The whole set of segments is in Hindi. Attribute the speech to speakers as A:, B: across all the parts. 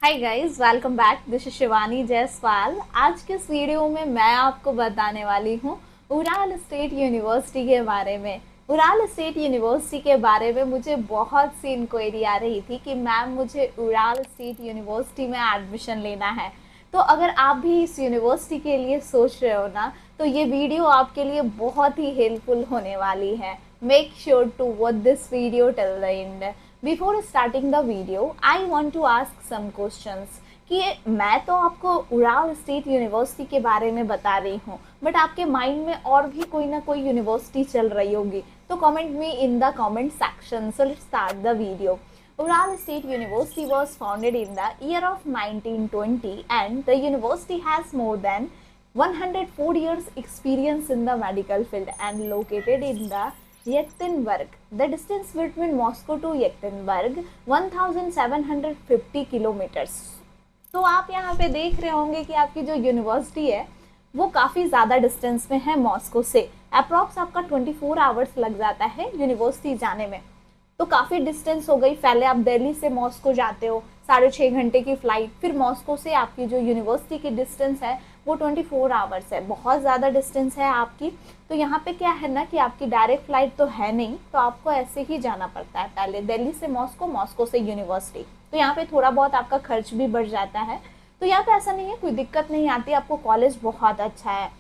A: Hi guys, welcome back. This is Shivani Jaiswal. आज के इस वीडियो में मैं आपको बताने वाली हूँ उराल स्टेट यूनिवर्सिटी के बारे में। उराल स्टेट यूनिवर्सिटी के बारे में मुझे बहुत सी इंक्वायरी आ रही थी कि मैम मुझे उराल स्टेट यूनिवर्सिटी में एडमिशन लेना है। तो अगर आप भी इस यूनिवर्सिटी के लिए सोच रहे हो ना, तो ये वीडियो आपके लिए बहुत ही हेल्पफुल होने वाली है। Make sure to watch this video till the end. Before starting the video I want to ask some questions कि मैं तो आपको उराल स्टेट यूनिवर्सिटी के बारे में बता रही हूँ, बट आपके माइंड में और भी कोई ना कोई यूनिवर्सिटी चल रही होगी। तो comment me in the comment section. So let's start the video. Ural State University was founded in the year of 1920 and the university has more than 104 years experience in the medical field and located in the Yekaterinburg. The distance between Moscow to Yekaterinburg 1750 kilometers. तो आप यहाँ पे देख रहे होंगे कि आपकी जो यूनिवर्सिटी है वो काफ़ी ज़्यादा डिस्टेंस में है मॉस्को से। अप्रॉक्स आपका 24 आवर्स लग जाता है यूनिवर्सिटी जाने में। तो काफ़ी डिस्टेंस हो गई। पहले आप दिल्ली से मॉस्को जाते हो 6.5 घंटे की फ़्लाइट, फिर मॉस्को से आपकी जो यूनिवर्सिटी की डिस्टेंस है वो 24 आवर्स है। बहुत ज़्यादा डिस्टेंस है आपकी। तो यहाँ पे क्या है ना कि आपकी डायरेक्ट फ़्लाइट तो है नहीं, तो आपको ऐसे ही जाना पड़ता है। पहले दिल्ली से मॉस्को, मॉस्को से यूनिवर्सिटी। तो यहाँ पे थोड़ा बहुत आपका खर्च भी बढ़ जाता है। तो यहाँ पे ऐसा नहीं है, कोई दिक्कत नहीं आती, आपको कॉलेज बहुत अच्छा है।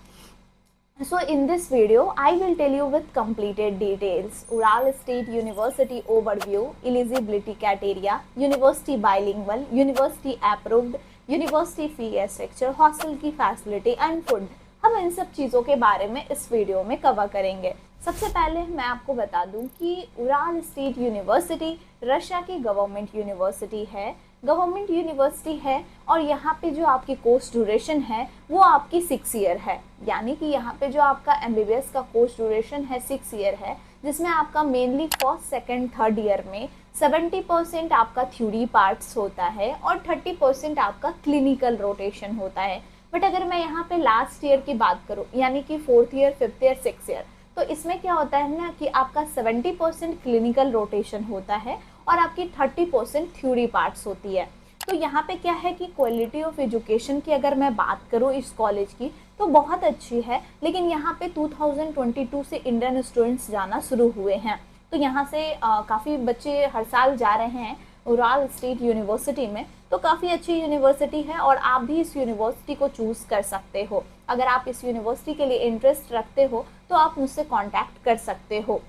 A: So in this video, I will tell you with completed details Ural State University overview, eligibility criteria, university bilingual, university approved, university fee structure, hostel की facility and food। हम इन सब चीज़ों के बारे में इस वीडियो में कवर करेंगे। सबसे पहले मैं आपको बता दूं कि उराल स्टेट यूनिवर्सिटी रशिया की गवर्नमेंट यूनिवर्सिटी है। गवर्नमेंट यूनिवर्सिटी है और यहाँ पे जो आपकी कोर्स ड्यूरेशन है वो आपकी 6 ईयर है। यानी कि यहाँ पे जो आपका एमबीबीएस का कोर्स ड्यूरेशन है 6 ईयर है, जिसमें आपका mainly first second third year में 70% आपका थ्योरी पार्ट्स होता है और 30% आपका क्लिनिकल रोटेशन होता है। बट अगर मैं यहाँ पे लास्ट ईयर की बात करूँ, यानी कि 4th year 5th year 6th year, तो इसमें क्या होता है ना कि आपका 70% क्लिनिकल रोटेशन होता है और आपकी 30% थ्योरी पार्ट्स होती है। तो यहाँ पे क्या है कि क्वालिटी ऑफ एजुकेशन की अगर मैं बात करूँ इस कॉलेज की तो बहुत अच्छी है। लेकिन यहाँ पे 2022 से इंडियन स्टूडेंट्स जाना शुरू हुए हैं। तो यहाँ से काफ़ी बच्चे हर साल जा रहे हैं उराल स्टेट यूनिवर्सिटी में। तो काफ़ी अच्छी यूनिवर्सिटी है और आप भी इस यूनिवर्सिटी को चूज़ कर सकते हो। अगर आप इस यूनिवर्सिटी के लिए इंटरेस्ट रखते हो तो आप मुझसे कांटेक्ट कर सकते हो।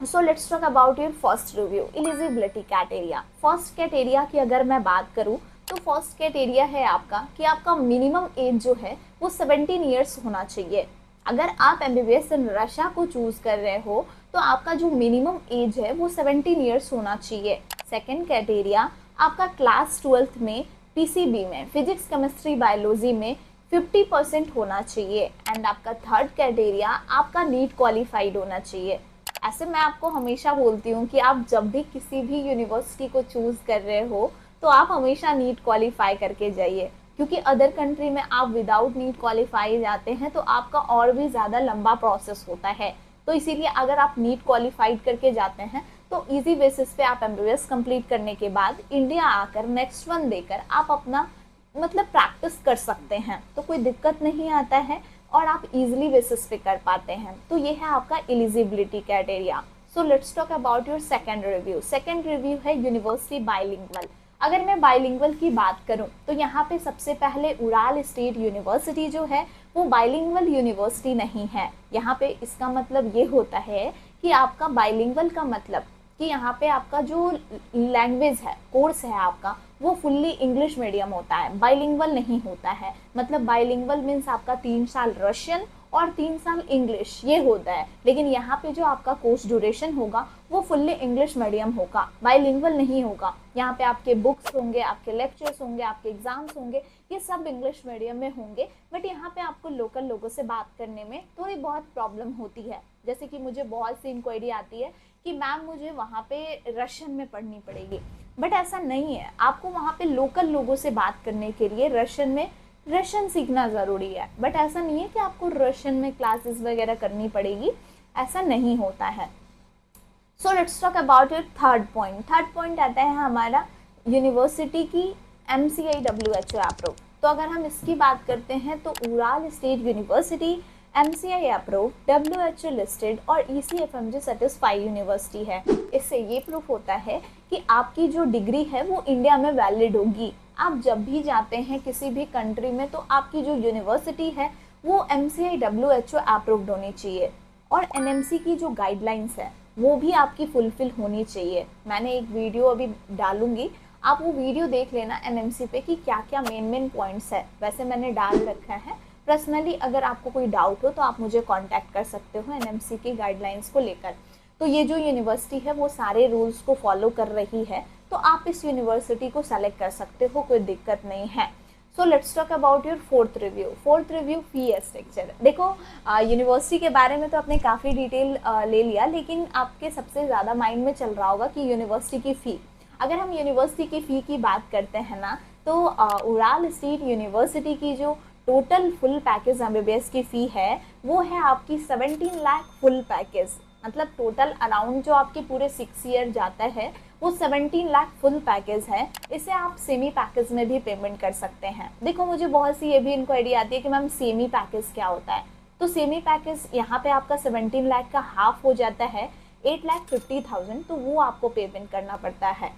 A: So let's talk about your first review, eligibility criteria. First criteria की अगर मैं बात करूँ तो फर्स्ट क्राइटेरिया है आपका कि आपका मिनिमम एज जो है वो 17 ईयर्स होना चाहिए। अगर आप एमबीबीएस इन रशिया को चूज़ कर रहे हो तो आपका जो मिनिमम एज है वो 17 ईयर्स होना चाहिए। सेकेंड क्राइटेरिया, आपका क्लास 12th में पीसीबी में फिजिक्स केमिस्ट्री बायोलॉजी में 50% होना चाहिए। एंड आपका थर्ड क्राइटेरिया, आपका नीट क्वालिफाइड होना चाहिए। ऐसे मैं आपको हमेशा बोलती हूँ कि आप जब भी किसी भी यूनिवर्सिटी को चूज़ कर रहे हो तो आप हमेशा नीट क्वालिफाई करके जाइए, क्योंकि अदर कंट्री में आप विदाउट नीट क्वालिफाई जाते हैं तो आपका और भी ज़्यादा लंबा प्रोसेस होता है। तो इसीलिए अगर आप नीट क्वालिफाइड करके जाते हैं तो इजी बेसिस पे आप एमबीबीएस कंप्लीट करने के बाद इंडिया आकर नेक्स्ट वन देकर आप अपना मतलब प्रैक्टिस कर सकते हैं। तो कोई दिक्कत नहीं आता है और आप इजीली बेसिस पे कर पाते हैं। तो ये है आपका eligibility criteria. So let's talk about your second review. Second review है यूनिवर्सिटी बाइलिंगुअल। अगर मैं बाइलिंगुअल की बात करूं तो यहाँ पे सबसे पहले उराल स्टेट यूनिवर्सिटी जो है वो बाइलिंगुअल यूनिवर्सिटी नहीं है। यहाँ पे इसका मतलब ये होता है कि आपका बाइलिंगुअल का मतलब कि यहाँ पे आपका जो लैंग्वेज है, कोर्स है आपका, वो फुल्ली इंग्लिश मीडियम होता है, बाइलिंगुअल नहीं होता है। मतलब बाइलिंगुअल मीन्स आपका 3 साल रशियन और 3 साल इंग्लिश ये होता है। लेकिन यहाँ पे जो आपका कोर्स ड्यूरेशन होगा वो फुल्ली इंग्लिश मीडियम होगा, बाइलिंगुअल नहीं होगा। यहाँ पे आपके बुक्स होंगे, आपके लेक्चर्स होंगे, आपके एग्जाम्स होंगे, ये सब इंग्लिश मीडियम में होंगे। बट यहाँ पे आपको लोकल लोगों से बात करने में थोड़ी बहुत प्रॉब्लम होती है। जैसे कि मुझे बहुत सी इंक्वायरी आती है कि मैम मुझे वहाँ पे रशियन में पढ़नी पड़ेगी, बट ऐसा नहीं है। आपको वहाँ पे लोकल लोगों से बात करने के लिए रशियन सीखना ज़रूरी है। बट ऐसा नहीं है कि आपको रशियन में क्लासेस वगैरह करनी पड़ेगी, ऐसा नहीं होता है। So let's talk about your third point. Third point आता है हमारा यूनिवर्सिटी की MCI WHO अप्रूव। तो अगर हम इसकी बात करते हैं तो Ural state university MCI approve, WHO listed और ECFMG सर्टिफाइड यूनिवर्सिटी है। इससे ये प्रूफ होता है कि आपकी जो डिग्री है वो इंडिया में वैलिड होगी। आप जब भी जाते हैं किसी भी कंट्री में तो आपकी जो यूनिवर्सिटी है वो MCI WHO अप्रूव्ड होनी चाहिए और NMC की जो गाइडलाइंस है वो भी आपकी फुलफिल होनी चाहिए। मैंने एक वीडियो अभी डालूंगी, आप वो वीडियो देख लेना NMC पे कि क्या क्या मेन पॉइंट्स है, वैसे मैंने डाल रखा है। पर्सनली अगर आपको कोई डाउट हो तो आप मुझे कांटेक्ट कर सकते हो NMC की गाइडलाइंस को लेकर। तो ये जो यूनिवर्सिटी है वो सारे रूल्स को फॉलो कर रही है, तो आप इस यूनिवर्सिटी को सेलेक्ट कर सकते हो, कोई दिक्कत नहीं है। So let's talk about your fourth review fee structure. देखो यूनिवर्सिटी के बारे में तो आपने काफ़ी डिटेल ले लिया, लेकिन आपके सबसे ज़्यादा माइंड में चल रहा होगा कि यूनिवर्सिटी की फ़ी। अगर हम यूनिवर्सिटी की फ़ी की बात करते हैं ना, तो उराल स्टेट यूनिवर्सिटी की जो टोटल फुल पैकेज MBBS की फ़ी है वो है आपकी 17 लाख फुल पैकेज। मतलब टोटल अराउंड जो आपके पूरे 6 ईयर जाता है वो 17 लाख फुल पैकेज है। इसे आप सेमी पैकेज में भी पेमेंट कर सकते हैं। देखो मुझे बहुत सी ये भी इंक्वायरी आती है कि मैम सेमी पैकेज क्या होता है। तो सेमी पैकेज यहाँ पे आपका 17 लाख का हाफ हो जाता है 8,50,000, तो वो आपको पेमेंट करना पड़ता है।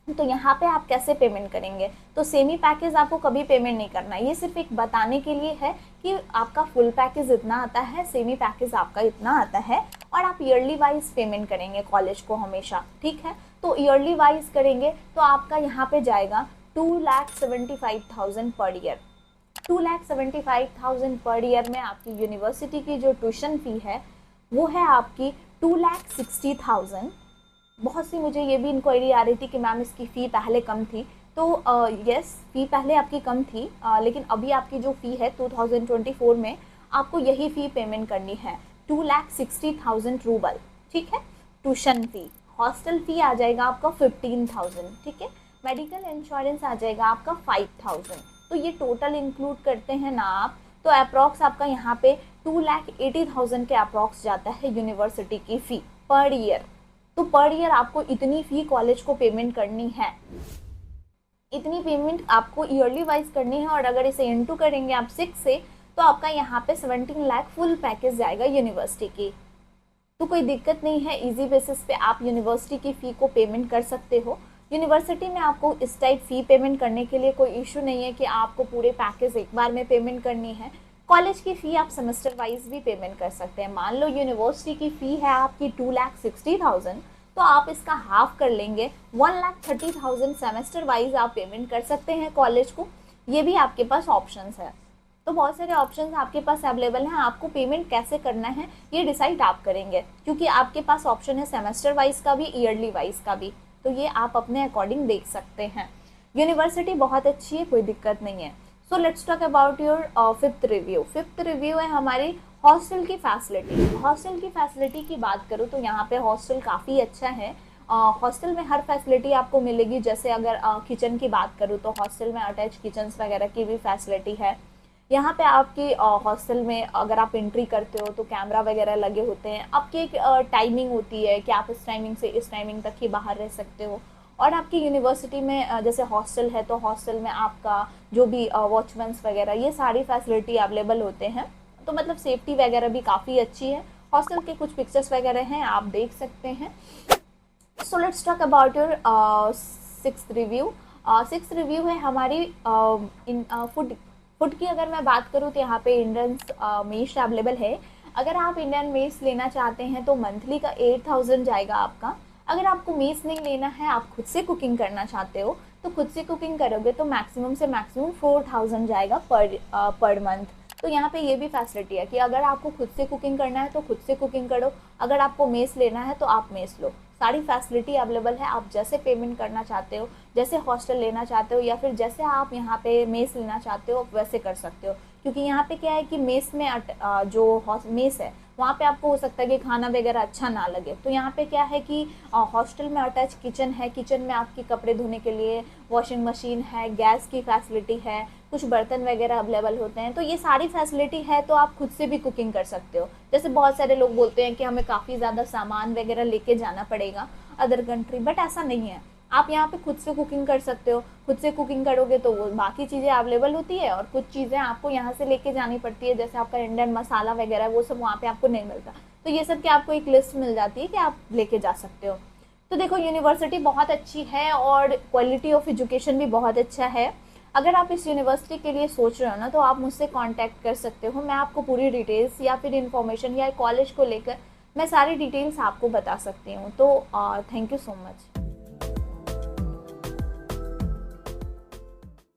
A: तो यहाँ पे आप कैसे पेमेंट करेंगे? तो सेमी पैकेज आपको कभी पेमेंट नहीं करना, ये सिर्फ एक बताने के लिए है कि आपका फुल पैकेज इतना आता है, सेमी पैकेज आपका इतना आता है, और आप ईयरली वाइज पेमेंट करेंगे कॉलेज को हमेशा, ठीक है। तो ईयरली वाइज करेंगे तो आपका यहाँ पे जाएगा 2,75,000 पर ईयर। 2,75,000 पर ईयर में आपकी यूनिवर्सिटी की जो ट्यूशन फ़ी है वो है आपकी 2,60,000। बहुत सी मुझे ये भी इंक्वायरी आ रही थी कि मैम इसकी फ़ी पहले कम थी। तो यस, फ़ी पहले आपकी कम थी, लेकिन अभी आपकी जो फ़ी है 2024 में आपको यही फ़ी पेमेंट करनी है, 2,60,000 रूबल, ठीक है। ट्यूशन फ़ी, हॉस्टल फ़ी आ जाएगा आपका 15,000, ठीक है। मेडिकल इंश्योरेंस आ जाएगा आपका 5,000। तो ये टोटल इंक्लूड करते हैं ना आप, तो अप्रॉक्स आपका यहाँ पे 2,80,000 के अप्रॉक्स जाता है यूनिवर्सिटी की फ़ी पर ईयर। तो पर ईयर आपको इतनी फ़ी कॉलेज को पेमेंट करनी है, इतनी पेमेंट आपको ईयरली वाइज करनी है। और अगर इसे इनटू करेंगे आप 6 से, तो आपका यहाँ पे 17 लाख फुल पैकेज जाएगा यूनिवर्सिटी की। तो कोई दिक्कत नहीं है, इजी बेसिस पे आप यूनिवर्सिटी की फ़ी को पेमेंट कर सकते हो। यूनिवर्सिटी में आपको इस टाइप फ़ी पेमेंट करने के लिए कोई इशू नहीं है कि आपको पूरे पैकेज एक बार में पेमेंट करनी है। कॉलेज की फ़ी आप सेमेस्टर वाइज भी पेमेंट कर सकते हैं। मान लो यूनिवर्सिटी की फ़ी है आपकी 2,60,000, तो आप इसका हाफ कर लेंगे, 1,30,000 सेमेस्टर वाइज आप पेमेंट कर सकते हैं कॉलेज को। ये भी आपके पास ऑप्शंस है। तो बहुत सारे ऑप्शंस आपके पास अवेलेबल हैं। आपको पेमेंट कैसे करना है ये डिसाइड आप करेंगे, क्योंकि आपके पास ऑप्शन है सेमेस्टर वाइज का भी, ईयरली वाइज का भी। तो ये आप अपने अकॉर्डिंग देख सकते हैं। यूनिवर्सिटी बहुत अच्छी है, कोई दिक्कत नहीं है। So let's talk about your fifth review है हमारी हॉस्टल की फैसिलिटी। हॉस्टल की फैसिलिटी की बात करूँ तो यहाँ पे हॉस्टल काफ़ी अच्छा है। हॉस्टल में हर फैसिलिटी आपको मिलेगी। जैसे अगर किचन की बात करूँ तो हॉस्टल में अटैच किचन्स वगैरह की भी फैसिलिटी है। यहाँ पे आपकी हॉस्टल में अगर आप एंट्री करते हो तो कैमरा वगैरह लगे होते हैं। आपकी एक टाइमिंग होती है कि आप इस टाइमिंग से इस टाइमिंग तक ही बाहर रह सकते हो। और आपकी यूनिवर्सिटी में जैसे हॉस्टल है तो हॉस्टल में आपका जो भी वॉचमैन्स वगैरह ये सारी फैसिलिटी अवेलेबल होते हैं। तो मतलब सेफ्टी वगैरह भी काफ़ी अच्छी है। हॉस्टल के कुछ पिक्चर्स वगैरह हैं, आप देख सकते हैं। So let's talk about your sixth review है हमारी इन फूड की। अगर मैं बात करूँ तो यहाँ पे इंडियन मेस अवेलेबल है। अगर आप इंडियन मेस लेना चाहते हैं तो मंथली का 8,000 जाएगा आपका। अगर आपको मेस नहीं लेना है, आप खुद से कुकिंग करना चाहते हो तो खुद से कुकिंग करोगे तो मैक्सिमम से मैक्सिमम 4,000 जाएगा पर मंथ। तो यहाँ पे ये भी फैसिलिटी है कि अगर आपको खुद से कुकिंग करना है तो खुद से कुकिंग करो, अगर आपको मेस लेना है तो आप मेस लो। सारी फैसिलिटी अवेलेबल है। आप जैसे पेमेंट करना चाहते हो, जैसे हॉस्टल लेना चाहते हो या फिर जैसे आप यहाँ पे मेस लेना चाहते हो वैसे कर सकते हो। क्योंकि यहाँ पे क्या है कि मेस में जो मेस है वहाँ पे आपको हो सकता है कि खाना वगैरह अच्छा ना लगे। तो यहाँ पे क्या है कि हॉस्टल में अटैच किचन है। किचन में आपकी कपड़े धोने के लिए वॉशिंग मशीन है, गैस की फैसिलिटी है, कुछ बर्तन वगैरह अवेलेबल होते हैं। तो ये सारी फैसिलिटी है, तो आप खुद से भी कुकिंग कर सकते हो। जैसे बहुत सारे लोग बोलते हैं कि हमें काफ़ी ज़्यादा सामान वगैरह लेके जाना पड़ेगा अदर कंट्री, बट ऐसा नहीं है। आप यहाँ पे खुद से कुकिंग कर सकते हो। खुद से कुकिंग करोगे तो वो बाकी चीज़ें अवेलेबल होती है और कुछ चीज़ें आपको यहाँ से लेके जानी पड़ती है, जैसे आपका इंडियन मसाला वगैरह वो सब वहाँ पे आपको नहीं मिलता। तो ये सब की आपको एक लिस्ट मिल जाती है कि आप लेके जा सकते हो। तो देखो यूनिवर्सिटी बहुत अच्छी है और क्वालिटी ऑफ एजुकेशन भी बहुत अच्छा है। अगर आप इस यूनिवर्सिटी के लिए सोच रहे हो ना तो आप मुझसे कांटेक्ट कर सकते हो। मैं आपको पूरी डिटेल्स या फिर इन्फॉर्मेशन या कॉलेज को लेकर मैं सारी डिटेल्स आपको बता सकती हूँ। तो थैंक यू सो मच।